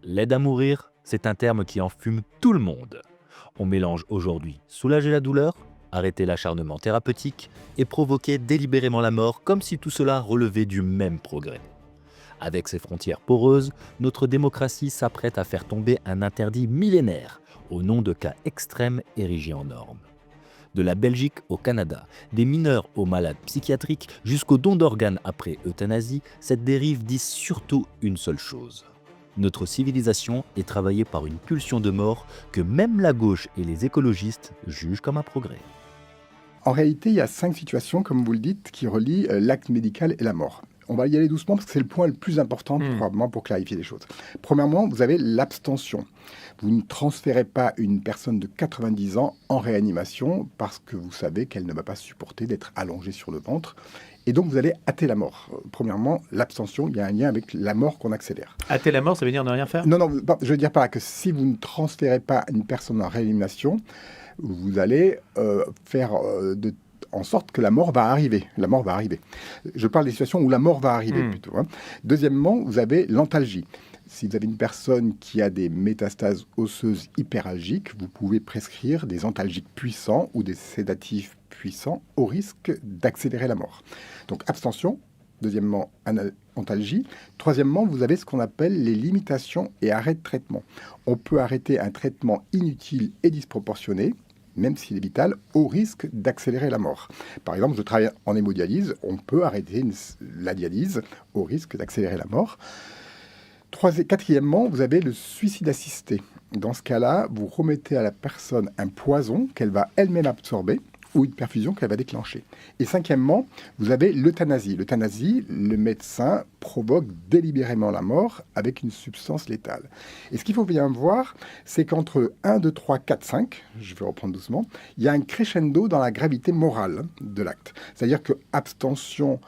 L'aide à mourir, c'est un terme qui enfume tout le monde. On mélange aujourd'hui soulager la douleur, arrêter l'acharnement thérapeutique et provoquer délibérément la mort comme si tout cela relevait du même progrès. Avec ses frontières poreuses, notre démocratie s'apprête à faire tomber un interdit millénaire au nom de cas extrêmes érigés en normes. De la Belgique au Canada, des mineurs aux malades psychiatriques jusqu'au don d'organes après euthanasie, cette dérive dit surtout une seule chose. Notre civilisation est travaillée par une pulsion de mort que même la gauche et les écologistes jugent comme un progrès. En réalité, il y a 5 situations, comme vous le dites, qui relient l'acte médical et la mort. On va y aller doucement parce que c'est le point le plus important probablement pour clarifier les choses. Premièrement, vous avez l'abstention. Vous ne transférez pas une personne de 90 ans en réanimation parce que vous savez qu'elle ne va pas supporter d'être allongée sur le ventre. Et donc, vous allez hâter la mort. Premièrement, l'abstention, il y a un lien avec la mort qu'on accélère. Hâter la mort, ça veut dire ne rien faire ? Non, je veux dire par là que si vous ne transférez pas une personne en réanimation, vous allez faire en sorte que la mort va arriver. La mort va arriver. Je parle des situations où la mort va arriver plutôt. Deuxièmement, vous avez l'antalgie. Si vous avez une personne qui a des métastases osseuses hyperalgiques, vous pouvez prescrire des antalgiques puissants ou des sédatifs puissants au risque d'accélérer la mort. Donc abstention. Deuxièmement, antalgie. Troisièmement, vous avez ce qu'on appelle les limitations et arrêts de traitement. On peut arrêter un traitement inutile et disproportionné, même s'il est vital, au risque d'accélérer la mort. Par exemple, je travaille en hémodialyse, on peut arrêter la dialyse au risque d'accélérer la mort. Quatrièmement, vous avez le suicide assisté. Dans ce cas-là, vous remettez à la personne un poison qu'elle va elle-même absorber ou une perfusion qu'elle va déclencher. Et cinquièmement, vous avez l'euthanasie. L'euthanasie, le médecin provoque délibérément la mort avec une substance létale. Et ce qu'il faut bien voir, c'est qu'entre 1, 2, 3, 4, 5, je vais reprendre doucement, il y a un crescendo dans la gravité morale de l'acte. C'est-à-dire que abstention,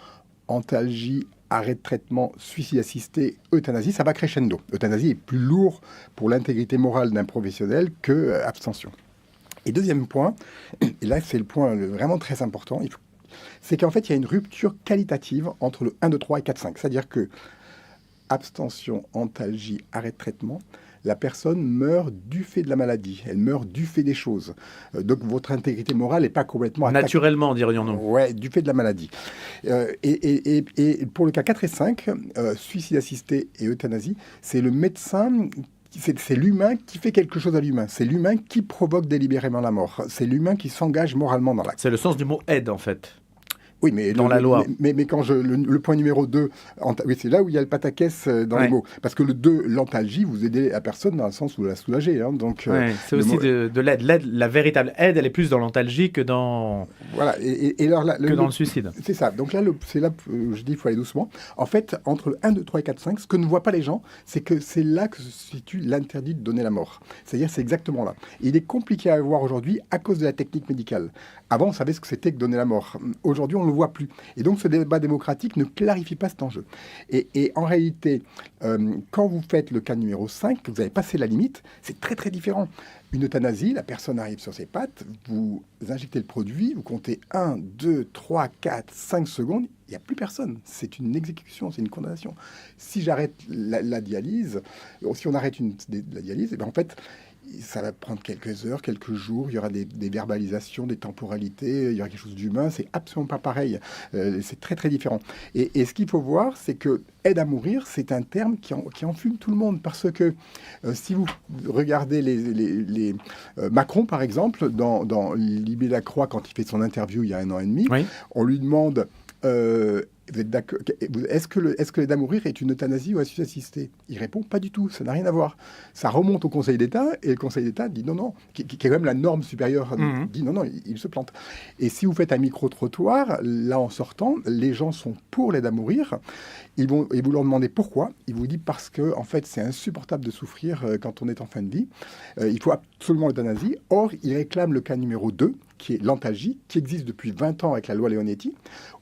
antalgie, arrêt de traitement, suicide assisté, euthanasie, ça va crescendo. Euthanasie est plus lourd pour l'intégrité morale d'un professionnel que abstention. Et deuxième point, et là c'est le point vraiment très important, c'est qu'en fait il y a une rupture qualitative entre le 1, 2, 3 et 4, 5. C'est-à-dire que abstention, antalgie, arrêt de traitement, la personne meurt du fait de la maladie, elle meurt du fait des choses. Donc votre intégrité morale n'est pas complètement attaquée. Naturellement, dirions-nous. Ouais, du fait de la maladie. Et pour le cas 4 et 5, suicide assisté et euthanasie, c'est le médecin. C'est l'humain qui fait quelque chose à l'humain. C'est l'humain qui provoque délibérément la mort. C'est l'humain qui s'engage moralement dans l'acte. C'est le sens du mot « aide », en fait. Oui, mais dans la loi. Mais quand le point numéro 2, oui, c'est là où il y a le pataquès dans les mots. Parce que le 2, l'antalgie, vous aidez la personne dans le sens où vous la soulagez. Donc, c'est aussi de l'aide. L'aide. La véritable aide, elle est plus dans l'antalgie que dans, voilà. Et alors, là, dans le suicide. C'est ça. Donc là, c'est là je dis qu'il faut aller doucement. En fait, entre le 1, 2, 3 et 4, 5, ce que ne voient pas les gens, c'est que c'est là que se situe l'interdit de donner la mort. C'est-à-dire, c'est exactement là. Et il est compliqué à voir aujourd'hui à cause de la technique médicale. Avant, on savait ce que c'était que donner la mort. Aujourd'hui, on ne le voit plus. Et donc, ce débat démocratique ne clarifie pas cet enjeu. Et en réalité, quand vous faites le cas numéro 5, vous avez passé la limite, c'est très, très différent. Une euthanasie, la personne arrive sur ses pattes, vous injectez le produit, vous comptez 1, 2, 3, 4, 5 secondes, il n'y a plus personne. C'est une exécution, c'est une condamnation. Si j'arrête la dialyse, si on arrête la dialyse, et bien en fait, ça va prendre quelques heures, quelques jours, il y aura des verbalisations, des temporalités, il y aura quelque chose d'humain, c'est absolument pas pareil, c'est très très différent. Et ce qu'il faut voir, c'est que aide à mourir, c'est un terme qui enfume tout le monde, parce que si vous regardez les Macron par exemple, dans Libé Lacroix, quand il fait son interview il y a 1 an et demi, oui. On lui demande... vous êtes d'accord, est-ce que l'aide à mourir est une euthanasie ou un suicide assisté ? Il répond pas du tout, ça n'a rien à voir. Ça remonte au Conseil d'État et le Conseil d'État dit non, qui est quand même la norme supérieure, dit non, il se plante. Et si vous faites un micro-trottoir, là en sortant, les gens sont pour l'aide à mourir. Et vous leur demandez pourquoi. Il vous dit parce que en fait c'est insupportable de souffrir quand on est en fin de vie. Il faut absolument l'euthanasie. Or, il réclame le cas numéro 2, qui est l'antalgie, qui existe depuis 20 ans avec la loi Leonetti,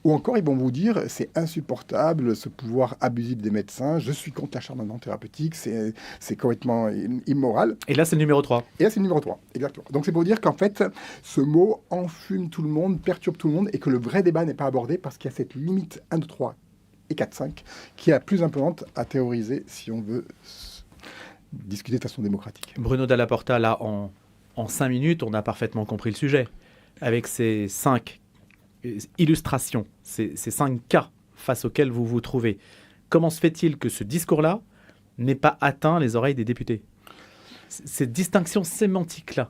ou encore ils vont vous dire c'est insupportable ce pouvoir abusif des médecins, je suis contre l'acharnement thérapeutique, c'est complètement immoral. Et là c'est le numéro 3. Et là c'est le numéro 3, exactement. Donc c'est pour dire qu'en fait ce mot enfume tout le monde, perturbe tout le monde, et que le vrai débat n'est pas abordé parce qu'il y a cette limite 1, 2, 3 et 4, 5 qui est la plus importante à théoriser si on veut discuter de façon démocratique. Bruno Dalla Porta, là, en 5 minutes, on a parfaitement compris le sujet. Avec ces 5 illustrations, ces 5 cas face auxquels vous vous trouvez, comment se fait-il que ce discours-là n'ait pas atteint les oreilles des députés ? Cette distinction sémantique-là.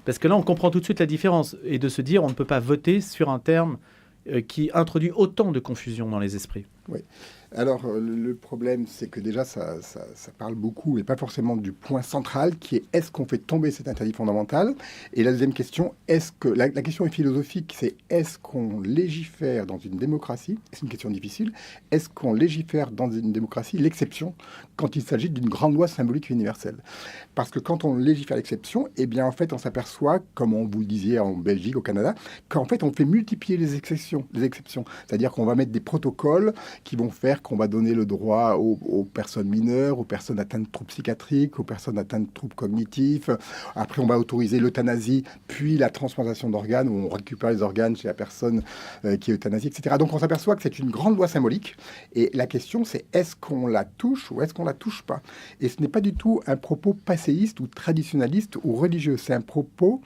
Parce que là, on comprend tout de suite la différence. Et de se dire, on ne peut pas voter sur un terme qui introduit autant de confusion dans les esprits. Oui. Alors, le problème, c'est que déjà, ça parle beaucoup, et pas forcément du point central, qui est qu'on fait tomber cet interdit fondamental ? Et la deuxième question, la question est philosophique, c'est est-ce qu'on légifère dans une démocratie ? C'est une question difficile. Est-ce qu'on légifère dans une démocratie l'exception quand il s'agit d'une grande loi symbolique universelle ? Parce que quand on légifère l'exception, eh bien, en fait, on s'aperçoit, comme on vous le disiez en Belgique, au Canada, qu'en fait, on fait multiplier les exceptions. C'est-à-dire qu'on va mettre des protocoles qui vont faire qu'on va donner le droit aux personnes mineures, aux personnes atteintes de troubles psychiatriques, aux personnes atteintes de troubles cognitifs. Après, on va autoriser l'euthanasie, puis la transplantation d'organes, où on récupère les organes chez la personne qui est euthanasiée, etc. Donc, on s'aperçoit que c'est une grande loi symbolique. Et la question, c'est est-ce qu'on la touche ou est-ce qu'on la touche pas ? Et ce n'est pas du tout un propos passéiste ou traditionnaliste ou religieux. C'est un propos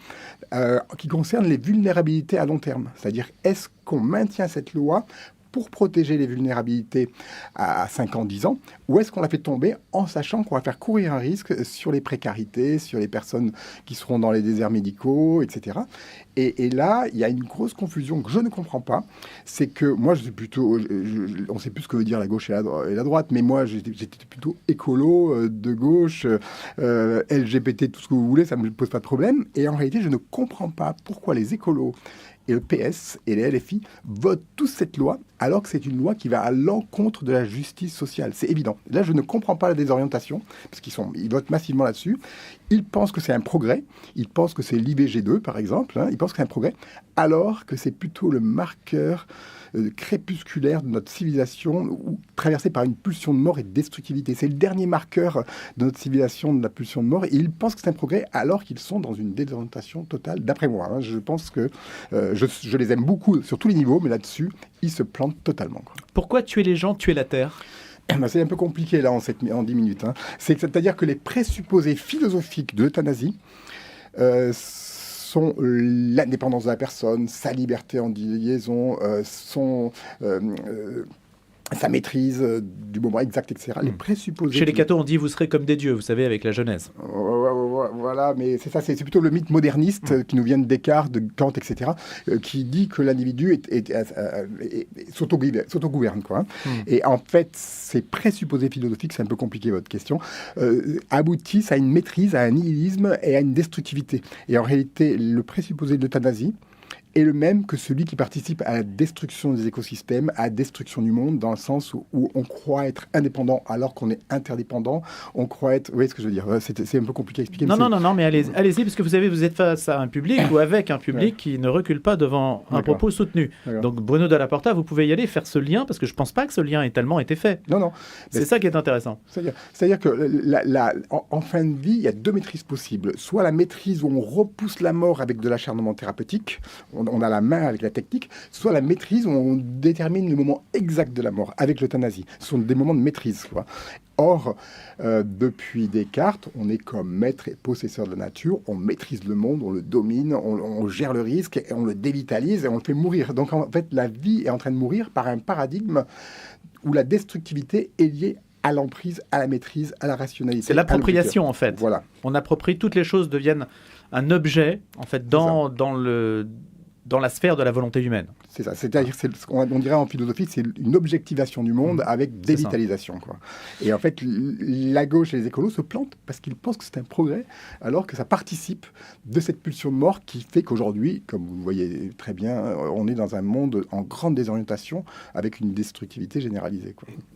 qui concerne les vulnérabilités à long terme. C'est-à-dire, est-ce qu'on maintient cette loi pour protéger les vulnérabilités à 5 ans, 10 ans, ou est-ce qu'on la fait tomber en sachant qu'on va faire courir un risque sur les précarités, sur les personnes qui seront dans les déserts médicaux, etc. Et là, il y a une grosse confusion que je ne comprends pas. C'est que moi, je suis plutôt... on ne sait plus ce que veut dire la gauche et la droite, mais moi, j'étais plutôt écolo, de gauche, LGBT, tout ce que vous voulez, ça ne me pose pas de problème. Et en réalité, je ne comprends pas pourquoi les écolos et le PS et les LFI votent tous cette loi, alors que c'est une loi qui va à l'encontre de la justice sociale. C'est évident. Là, je ne comprends pas la désorientation, parce qu'ils votent massivement là-dessus. Ils pensent que c'est un progrès. Ils pensent que c'est l'IVG2, par exemple. Ils pensent que c'est un progrès, alors que c'est plutôt le marqueur crépusculaire de notre civilisation, traversée par une pulsion de mort et de destructivité. C'est le dernier marqueur de notre civilisation, de la pulsion de mort. Et ils pensent que c'est un progrès, alors qu'ils sont dans une désorientation totale, d'après moi. Je pense que je les aime beaucoup sur tous les niveaux, mais là-dessus, ils se plantent totalement. Pourquoi tuer les gens, tuer la terre ? C'est un peu compliqué là en 10 minutes. C'est-à-dire que les présupposés philosophiques de l'euthanasie sont l'indépendance de la personne, sa liberté en liaison, sa maîtrise du moment exact, etc. Les présupposés... Chez les cathos, on dit « vous serez comme des dieux », vous savez, avec la Genèse. Voilà, mais c'est ça, c'est plutôt le mythe moderniste qui nous vient de Descartes, de Kant, etc., qui dit que l'individu s'autogouverne, quoi. Et en fait, ces présupposés philosophiques, c'est un peu compliqué votre question, aboutissent à une maîtrise, à un nihilisme et à une destructivité. Et en réalité, le présupposé de l'euthanasie est le même que celui qui participe à la destruction des écosystèmes, à la destruction du monde, dans le sens où on croit être indépendant alors qu'on est interdépendant. On croit être... Vous voyez ce que je veux dire ? C'est un peu compliqué à expliquer. Non, mais allez-y, parce que vous êtes face à un public ou avec un public qui ne recule pas devant un propos soutenu. Donc Bruno Dalla Porta, vous pouvez y aller, faire ce lien, parce que je ne pense pas que ce lien ait tellement été fait. Non. C'est ça qui est intéressant. C'est-à-dire que en fin de vie, il y a 2 maîtrises possibles. Soit la maîtrise où on repousse la mort avec de l'acharnement thérapeutique, on a la main avec la technique, soit la maîtrise où on détermine le moment exact de la mort avec l'euthanasie. Ce sont des moments de maîtrise, quoi. Or, depuis Descartes, on est comme maître et possesseur de la nature, on maîtrise le monde, on le domine, on gère le risque, et on le dévitalise et on le fait mourir. Donc en fait, la vie est en train de mourir par un paradigme où la destructivité est liée à l'emprise, à la maîtrise, à la rationalité. C'est l'appropriation, en fait. Voilà. On approprie, toutes les choses deviennent un objet, en fait, dans la sphère de la volonté humaine. C'est ça. C'est-à-dire, on dirait en philosophie, c'est une objectivation du monde avec dévitalisation, quoi. Et en fait, la gauche et les écolos se plantent parce qu'ils pensent que c'est un progrès, alors que ça participe de cette pulsion de mort qui fait qu'aujourd'hui, comme vous le voyez très bien, on est dans un monde en grande désorientation avec une destructivité généralisée, quoi.